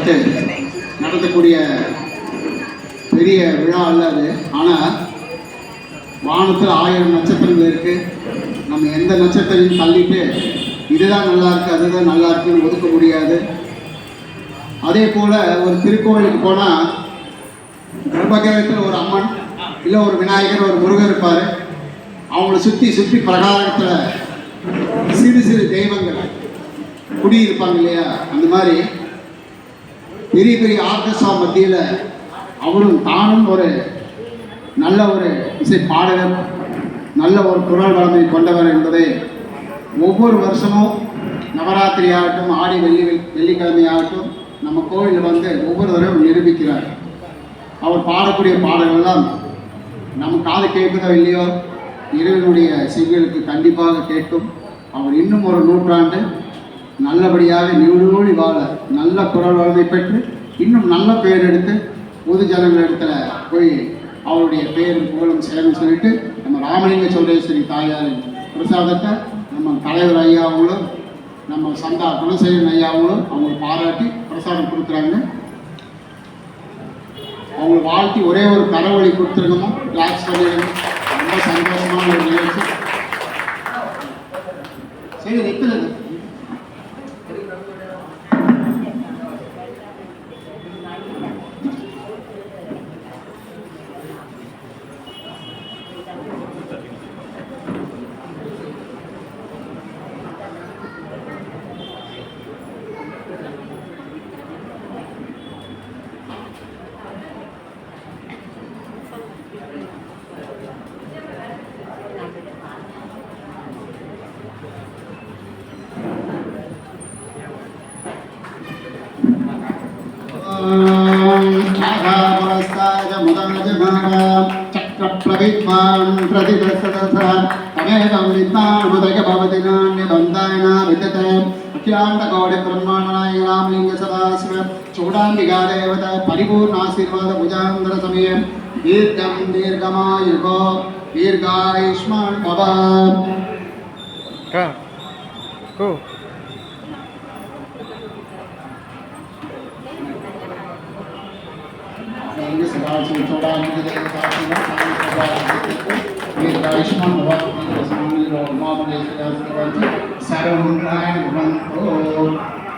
அடுத்து நடத்தக்கூடிய பெரிய விழா அல்ல அது. ஆனால் வானத்தில் 1000 நட்சத்திரங்கள் இருக்குது. நம்ம எந்த நட்சத்திரையும் தள்ளிட்டு இதுதான் நல்லா இருக்குது அதுதான் நல்லா இருக்குன்னு ஒதுக்க முடியாது. அதே போல் ஒரு திருக்கோவிலுக்கு போனால் கர்ப்பகிரகத்தில் ஒரு அம்மன் இல்லை ஒரு விநாயகர் ஒரு முருகர் இருப்பார். அவங்கள சுற்றி சுற்றி பிரகாரத்தில் சிறு சிறு தெய்வங்கள் குடியிருப்பாங்க இல்லையா? அந்த மாதிரி பெரிய பெரிய ஆர்கெஸ்ட்ரா மத்தியில் அவரும் தானும் ஒரு நல்ல ஒரு இசை பாடகர், நல்ல ஒரு குரல் வளமை கொண்டவர் என்பதை ஒவ்வொரு வருஷமும் நவராத்திரி ஆகட்டும் ஆடி வெள்ளிக்கிழமை ஆகட்டும் நம்ம கோவிலில் வந்து ஒவ்வொரு தடவையும் நிரூபிக்கிறார். அவர் பாடக்கூடிய பாடல்கள்லாம் நம்ம காது கேட்குதோ இல்லையோ இறைவனுடைய செவிகளுக்கு கண்டிப்பாக கேட்கும். அவர் இன்னும் ஒரு நூற்றாண்டு நல்லபடியாக நீடூழி வாழ நல்ல குரல் வளமை பெற்று இன்னும் நல்ல பெயர் எடுத்து பொது ஜனங்கள் இடத்துல போய் அவருடைய பெயரும் புகழும் சேரும் சொல்லிட்டு நம்ம ராமலிங்க சௌடேஸ்வரி தாயாரின் பிரசாதத்தை நம்ம தலைவர் ஐயாவங்களும் நம்ம சந்தா குணசேகரன் ஐயாவங்களும் அவங்களை பாராட்டி பிரசாதம் கொடுக்குறாங்க. அவங்களை வாழ்த்தி ஒரே ஒரு கரவழி கொடுத்துருக்கோமோ கிளாஸ் பண்ணிடுங்க. ரொம்ப சந்தோஷமான ஒரு நிகழ்ச்சி. சரி நிற்கிறது चक्रप्रविद्वान् प्रतिदशदशा तमेवं विद्वान्मुदयभवतिनान्यबन्धायना विद्यते अखिलाण्डकोटिब्रह्माण्डनाय रामलिङ्गसदाशिव चूडाम्बिका देवता परिपूर्णाशीर्वादभुजान्तरसमये दीर्घं दीर्घमायुः दीर्घायुष्मान् भव. सर्वं